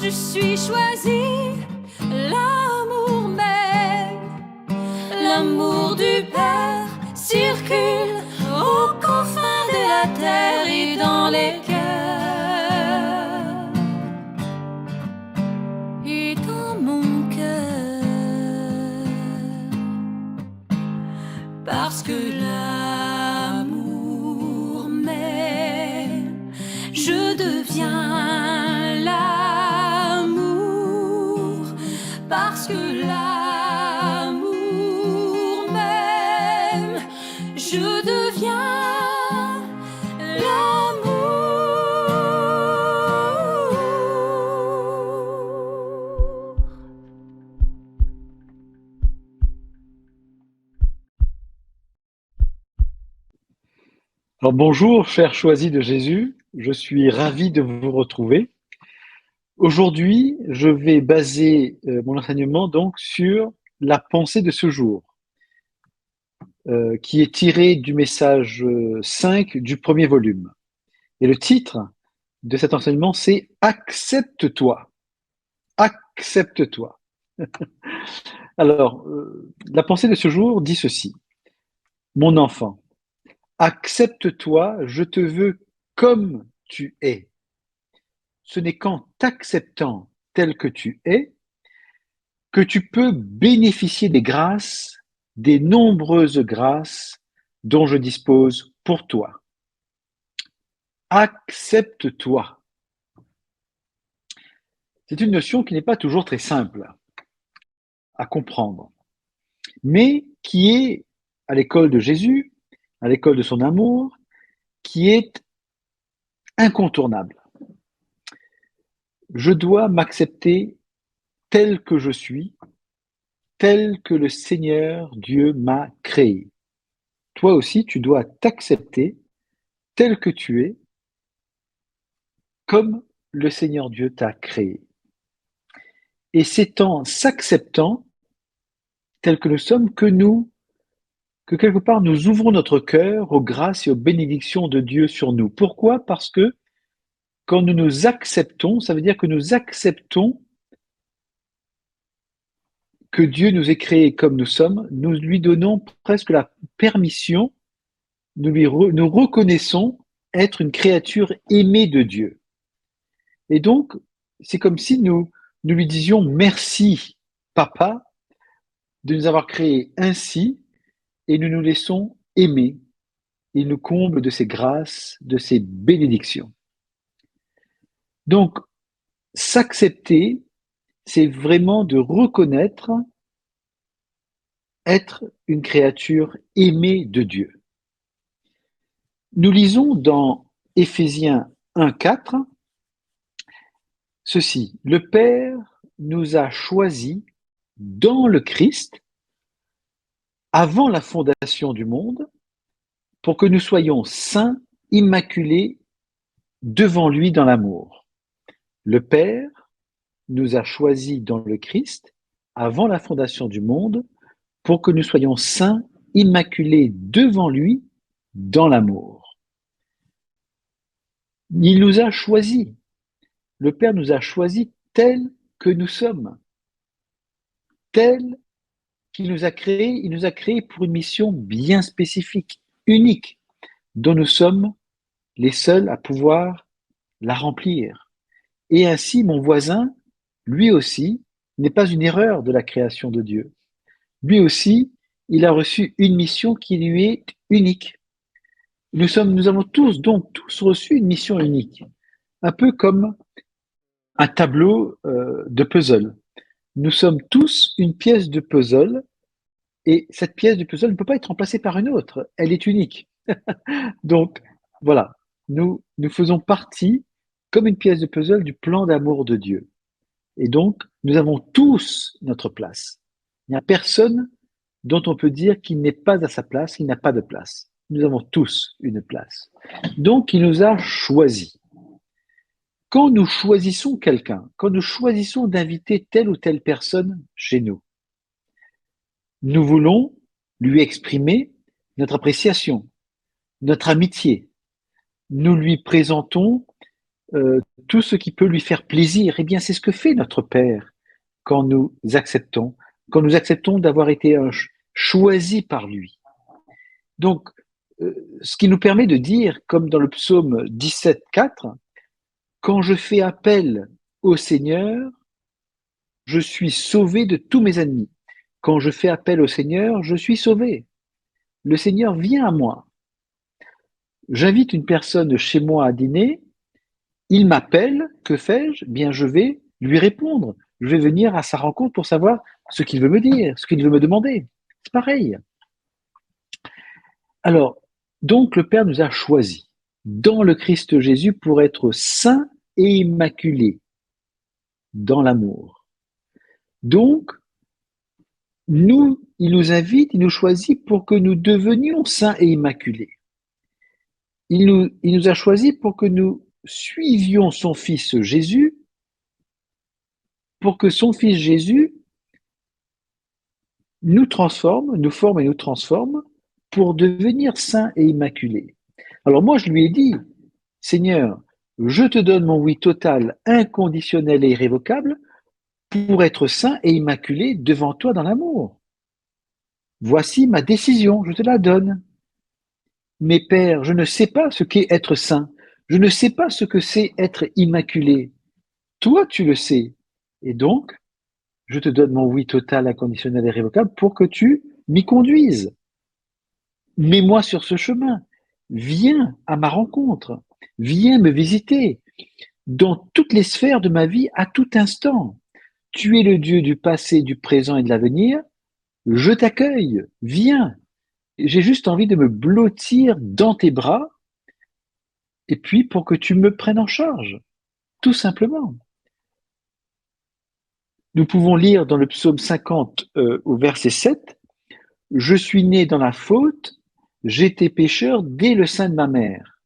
je suis choisie, l'amour même, l'amour du Père circule aux confins de la terre et dans les cœurs et dans mon cœur, parce que l'amour m'aime, je deviens l'amour, parce que l'amour m'aime, je deviens l'amour. Alors bonjour, chers choisis de Jésus, je suis ravi de vous retrouver. Aujourd'hui, je vais baser mon enseignement donc sur la pensée de ce jour, qui est tirée du message 5 du premier volume. Et le titre de cet enseignement, c'est « Accepte-toi ». Accepte-toi. Alors, la pensée de ce jour dit ceci. Mon enfant, accepte-toi, je te veux comme tu es. Ce n'est qu'en t'acceptant tel que tu es que tu peux bénéficier des grâces, des nombreuses grâces dont je dispose pour toi. Accepte-toi. C'est une notion qui n'est pas toujours très simple à comprendre, mais qui est à l'école de Jésus, à l'école de son amour, qui est incontournable. Je dois m'accepter tel que je suis, tel que le Seigneur Dieu m'a créé. Toi aussi, tu dois t'accepter tel que tu es, comme le Seigneur Dieu t'a créé. Et c'est en s'acceptant tel que nous sommes que quelque part nous ouvrons notre cœur aux grâces et aux bénédictions de Dieu sur nous. Pourquoi? Parce que quand nous nous acceptons, ça veut dire que nous acceptons que Dieu nous ait créés comme nous sommes, nous lui donnons presque la permission, nous reconnaissons être une créature aimée de Dieu. Et donc, c'est comme si nous lui disions merci, Papa, de nous avoir créés ainsi, et nous nous laissons aimer. Il nous comble de ses grâces, de ses bénédictions. Donc, s'accepter, c'est vraiment de reconnaître être une créature aimée de Dieu. Nous lisons dans Éphésiens 1,4 ceci. Le Père nous a choisis dans le Christ avant la fondation du monde pour que nous soyons saints, immaculés devant lui dans l'amour. Le Père nous a choisis dans le Christ avant la fondation du monde pour que nous soyons saints, immaculés devant lui dans l'amour. Il nous a choisis. Le Père nous a choisis tels que nous sommes. Tels qu'il nous a créés, il nous a créés pour une mission bien spécifique, unique, dont nous sommes les seuls à pouvoir la remplir. Et ainsi, mon voisin, lui aussi, n'est pas une erreur de la création de Dieu. Lui aussi, il a reçu une mission qui lui est unique. Nous avons tous reçu une mission unique, un peu comme un tableau de puzzle. Nous sommes tous une pièce de puzzle et cette pièce de puzzle ne peut pas être remplacée par une autre. Elle est unique. Donc, voilà, nous faisons partie, comme une pièce de puzzle, du plan d'amour de Dieu. Et donc, nous avons tous notre place. Il n'y a personne dont on peut dire qu'il n'est pas à sa place, qu'il n'a pas de place. Nous avons tous une place. Donc, il nous a choisis. Quand nous choisissons quelqu'un, quand nous choisissons d'inviter telle ou telle personne chez nous, nous voulons lui exprimer notre appréciation, notre amitié. Nous lui présentons tout ce qui peut lui faire plaisir. Eh bien, c'est ce que fait notre Père quand quand nous acceptons d'avoir été choisis par lui. Donc, ce qui nous permet de dire, comme dans le psaume 17, 4, quand je fais appel au Seigneur, je suis sauvé de tous mes ennemis. Quand je fais appel au Seigneur, je suis sauvé. Le Seigneur vient à moi. J'invite une personne chez moi à dîner, il m'appelle, que fais-je? Bien, je vais lui répondre. Je vais venir à sa rencontre pour savoir ce qu'il veut me dire, ce qu'il veut me demander. C'est pareil. Alors, donc le Père nous a choisis dans le Christ Jésus pour être saints et immaculés dans l'amour. Donc, il nous invite, il nous choisit pour que nous devenions saints et immaculés. Il nous a choisis pour que nous suivions son Fils Jésus, pour que son Fils Jésus nous transforme, nous forme et nous transforme pour devenir saints et immaculés. Alors moi, je lui ai dit, Seigneur, je te donne mon oui total, inconditionnel et irrévocable pour être saint et immaculé devant toi dans l'amour. Voici ma décision, je te la donne. Mais Père, je ne sais pas ce qu'est être saint. Je ne sais pas ce que c'est être immaculé. Toi, tu le sais. Et donc, je te donne mon oui total, inconditionnel et irrévocable pour que tu m'y conduises. Mets-moi sur ce chemin. Viens à ma rencontre. Viens me visiter dans toutes les sphères de ma vie à tout instant. Tu es le Dieu du passé, du présent et de l'avenir. Je t'accueille. Viens. J'ai juste envie de me blottir dans tes bras et puis pour que tu me prennes en charge, tout simplement. Nous pouvons lire dans le psaume 50 au verset 7, « Je suis né dans la faute, j'étais pécheur dès le sein de ma mère. »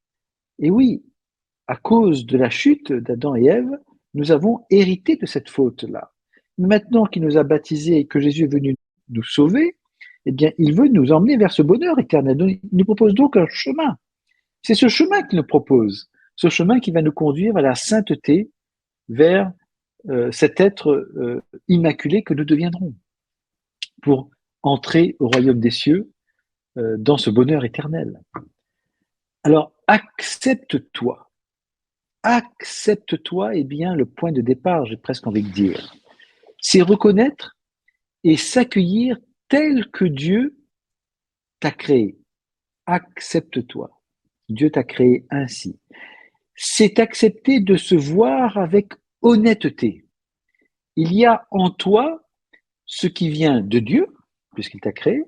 Et oui, à cause de la chute d'Adam et Ève, nous avons hérité de cette faute-là. Maintenant qu'il nous a baptisés et que Jésus est venu nous sauver, eh bien, il veut nous emmener vers ce bonheur éternel. Il nous propose donc un chemin. C'est ce chemin qu'il nous propose, ce chemin qui va nous conduire à la sainteté, vers cet être immaculé que nous deviendrons, pour entrer au royaume des cieux dans ce bonheur éternel. Alors, accepte-toi. Accepte-toi est bien le point de départ, j'ai presque envie de dire. C'est reconnaître et s'accueillir tel que Dieu t'a créé. Accepte-toi. Dieu t'a créé ainsi. C'est accepter de se voir avec honnêteté. Il y a en toi ce qui vient de Dieu, puisqu'il t'a créé,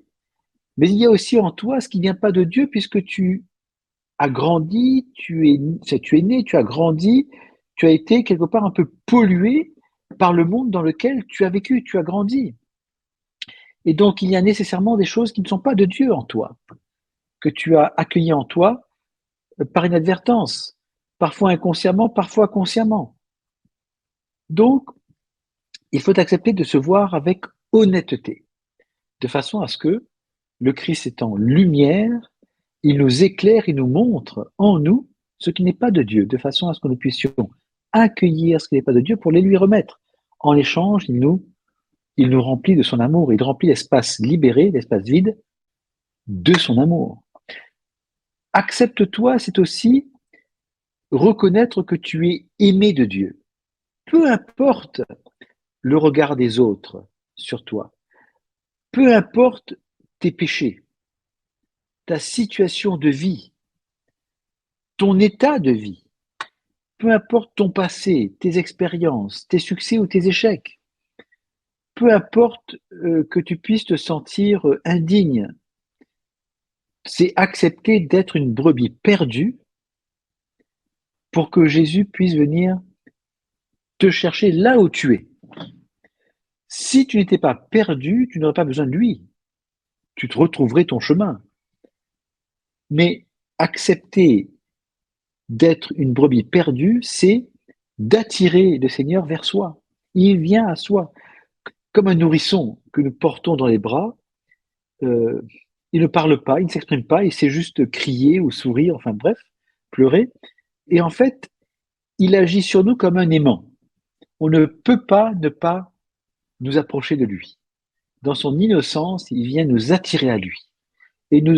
mais il y a aussi en toi ce qui ne vient pas de Dieu, puisque tu as grandi, tu es né, tu as grandi, tu as été quelque part un peu pollué par le monde dans lequel tu as vécu, tu as grandi. Et donc, il y a nécessairement des choses qui ne sont pas de Dieu en toi, que tu as accueillies en toi par inadvertance, parfois inconsciemment, parfois consciemment. Donc, il faut accepter de se voir avec honnêteté, de façon à ce que le Christ étant lumière, il nous éclaire, il nous montre en nous ce qui n'est pas de Dieu, de façon à ce que nous puissions accueillir ce qui n'est pas de Dieu pour les lui remettre. En échange, il nous remplit de son amour, il remplit l'espace libéré, l'espace vide de son amour. Accepte-toi, c'est aussi reconnaître que tu es aimé de Dieu. Peu importe le regard des autres sur toi, peu importe tes péchés, ta situation de vie, ton état de vie, peu importe ton passé, tes expériences, tes succès ou tes échecs, peu importe que tu puisses te sentir indigne, c'est accepter d'être une brebis perdue pour que Jésus puisse venir te chercher là où tu es. Si tu n'étais pas perdu, tu n'aurais pas besoin de lui. Tu te retrouverais ton chemin. Mais accepter d'être une brebis perdue, c'est d'attirer le Seigneur vers soi. Il vient à soi. Comme un nourrisson que nous portons dans les bras, il ne parle pas, il ne s'exprime pas, il sait juste crier ou sourire, enfin bref, pleurer. Et en fait, il agit sur nous comme un aimant. On ne peut pas ne pas nous approcher de lui. Dans son innocence, il vient nous attirer à lui. Et nous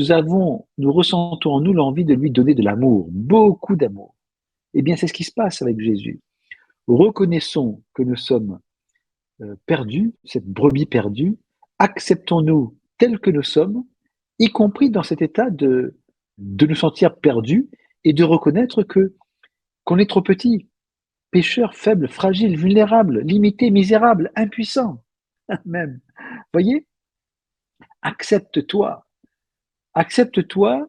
ressentons en nous l'envie de lui donner de l'amour, beaucoup d'amour. Eh bien, c'est ce qui se passe avec Jésus. Reconnaissons que nous sommes perdus, cette brebis perdue, acceptons-nous tels que nous sommes, y compris dans cet état de nous sentir perdus et de reconnaître qu'on est trop petit, pécheur, faible, fragile, vulnérable, limité, misérable, impuissant, même. Voyez, accepte-toi. Accepte-toi,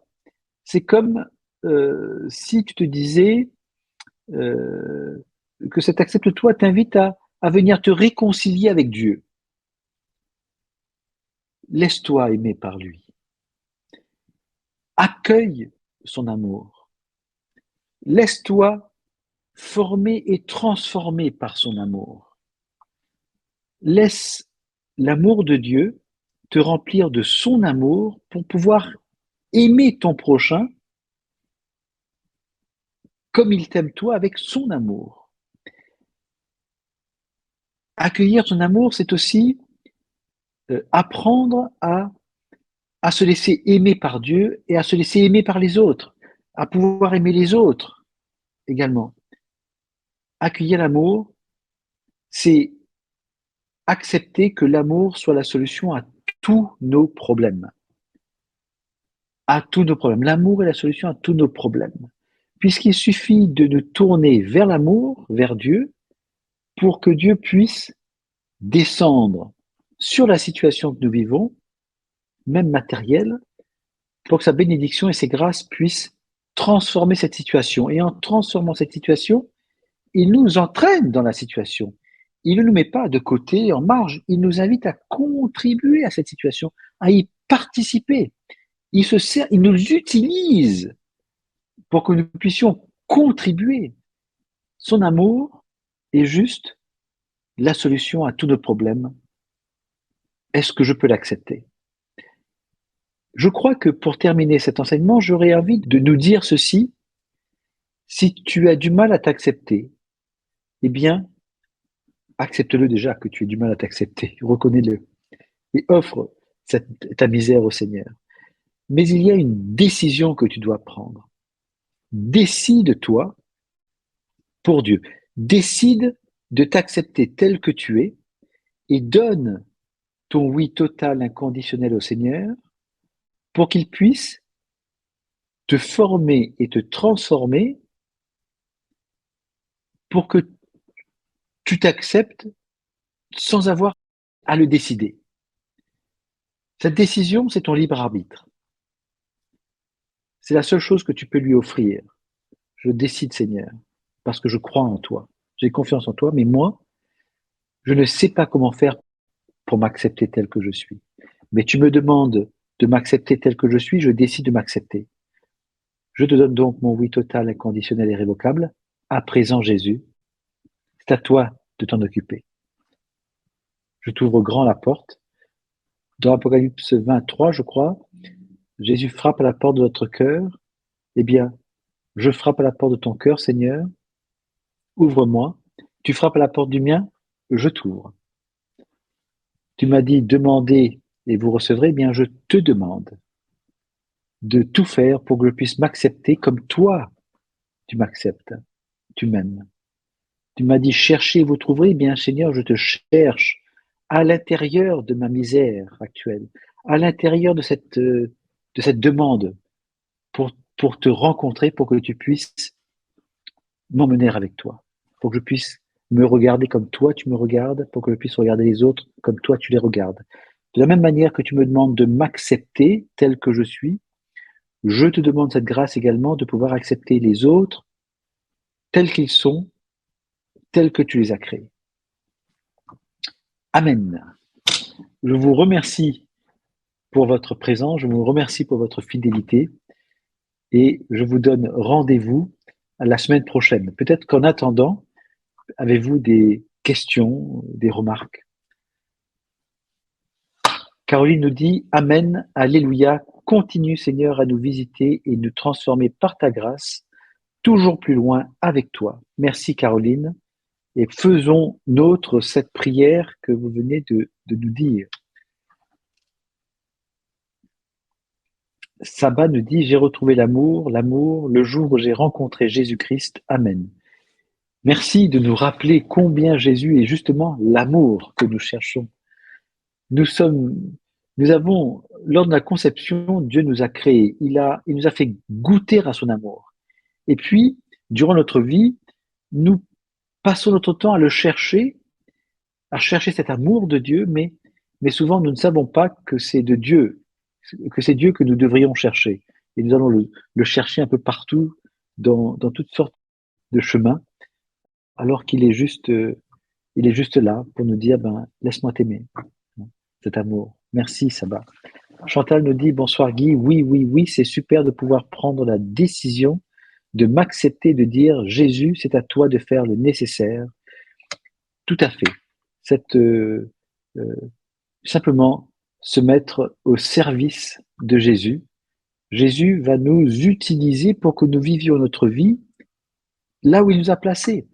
c'est comme si tu te disais euh, que cet accepte-toi t'invite à venir te réconcilier avec Dieu. Laisse-toi aimer par lui. Accueille son amour. Laisse-toi former et transformer par son amour. Laisse l'amour de Dieu te remplir de son amour pour pouvoir aimer ton prochain comme il t'aime toi avec son amour. Accueillir ton amour, c'est aussi apprendre à se laisser aimer par Dieu et à se laisser aimer par les autres, à pouvoir aimer les autres également. Accueillir l'amour, c'est accepter que l'amour soit la solution à tous nos problèmes. À tous nos problèmes. L'amour est la solution à tous nos problèmes. Puisqu'il suffit de nous tourner vers l'amour, vers Dieu, pour que Dieu puisse descendre sur la situation que nous vivons, même matérielle, pour que sa bénédiction et ses grâces puissent transformer cette situation. Et en transformant cette situation, il nous entraîne dans la situation. Il ne nous met pas de côté, en marge. Il nous invite à contribuer à cette situation, à y participer. Il nous utilise pour que nous puissions contribuer. Son amour est juste la solution à tous nos problèmes. Est-ce que je peux l'accepter? Je crois que pour terminer cet enseignement, j'aurais envie de nous dire ceci. Si tu as du mal à t'accepter, eh bien, accepte-le déjà que tu aies du mal à t'accepter. Reconnais-le et offre ta misère au Seigneur. Mais il y a une décision que tu dois prendre. Décide-toi pour Dieu. Décide de t'accepter tel que tu es et donne ton oui total, inconditionnel au Seigneur pour qu'il puisse te former et te transformer pour que tu t'acceptes sans avoir à le décider. Cette décision, c'est ton libre arbitre. C'est la seule chose que tu peux lui offrir. Je décide, Seigneur, parce que je crois en toi. J'ai confiance en toi, mais moi, je ne sais pas comment faire pour m'accepter tel que je suis. Mais tu me demandes de m'accepter tel que je suis, je décide de m'accepter. Je te donne donc mon oui total, inconditionnel et irrévocable. À présent, Jésus, c'est à toi de t'en occuper. Je t'ouvre grand la porte. Dans Apocalypse 23, je crois, Jésus frappe à la porte de notre cœur. Eh bien, je frappe à la porte de ton cœur, Seigneur. Ouvre-moi. Tu frappes à la porte du mien, je t'ouvre. Tu m'as dit demandez et vous recevrez, eh bien je te demande de tout faire pour que je puisse m'accepter comme toi tu m'acceptes, tu m'aimes. Tu m'as dit cherchez et vous trouverez, eh bien Seigneur, je te cherche à l'intérieur de ma misère actuelle, à l'intérieur de cette demande pour te rencontrer, pour que tu puisses m'emmener avec toi, pour que je puisse me regarder comme toi tu me regardes, pour que je puisse regarder les autres comme toi tu les regardes. De la même manière que tu me demandes de m'accepter tel que je suis, je te demande cette grâce également de pouvoir accepter les autres tels qu'ils sont, tels que tu les as créés. Amen. Je vous remercie pour votre présence, je vous remercie pour votre fidélité et je vous donne rendez-vous à la semaine prochaine. Peut-être qu'en attendant, avez-vous des questions, des remarques? Caroline nous dit Amen, Alléluia, continue Seigneur à nous visiter et nous transformer par ta grâce toujours plus loin avec toi. Merci Caroline. Et faisons nôtre cette prière que vous venez de nous dire. Saba nous dit, j'ai retrouvé l'amour, le jour où j'ai rencontré Jésus-Christ. Amen. Merci de nous rappeler combien Jésus est justement l'amour que nous cherchons. Nous avons, lors de la conception, Dieu nous a créés. Il nous a fait goûter à son amour. Et puis, durant notre vie, nous passons notre temps à chercher cet amour de Dieu, mais souvent nous ne savons pas que c'est de Dieu, que c'est Dieu que nous devrions chercher. Et nous allons le chercher un peu partout, dans toutes sortes de chemins, alors qu'il est juste, il est juste là pour nous dire, laisse-moi t'aimer, cet amour. Merci, Saba. Chantal nous dit, bonsoir Guy, oui, c'est super de pouvoir prendre la décision de m'accepter, de dire, Jésus, c'est à toi de faire le nécessaire. Tout à fait. Simplement se mettre au service de Jésus. Jésus va nous utiliser pour que nous vivions notre vie là où il nous a placés.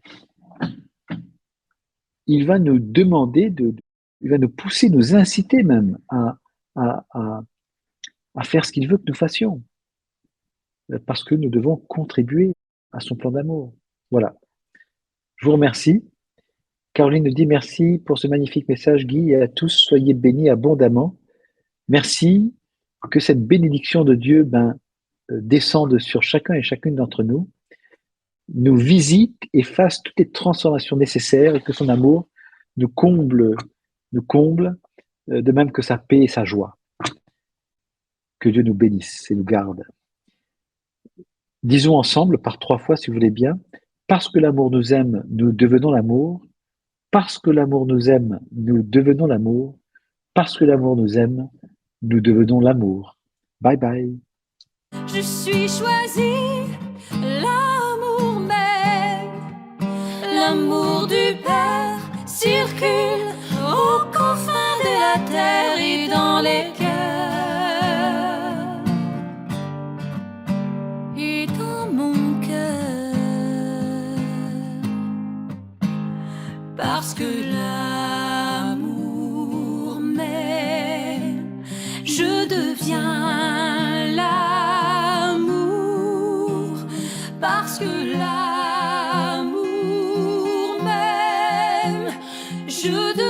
Il va nous demander, il va nous pousser, nous inciter même à faire ce qu'il veut que nous fassions, parce que nous devons contribuer à son plan d'amour. Voilà. Je vous remercie. Caroline nous dit merci pour ce magnifique message, Guy, et à tous, soyez bénis abondamment. Merci, que cette bénédiction de Dieu descende sur chacun et chacune d'entre nous, nous visite et fasse toutes les transformations nécessaires et que son amour nous comble, de même que sa paix et sa joie. Que Dieu nous bénisse et nous garde. Disons ensemble, par 3 fois si vous voulez bien, parce que l'amour nous aime, nous devenons l'amour. Parce que l'amour nous aime, nous devenons l'amour. Parce que l'amour nous aime, nous devenons l'amour. Bye bye. Je suis choisi, l'amour même, l'amour du Père circule aux confins de la terre et dans les cœurs et dans mon cœur, parce que l'amour m'aime, je deviens l'amour, parce que l'amour m'aime, je deviens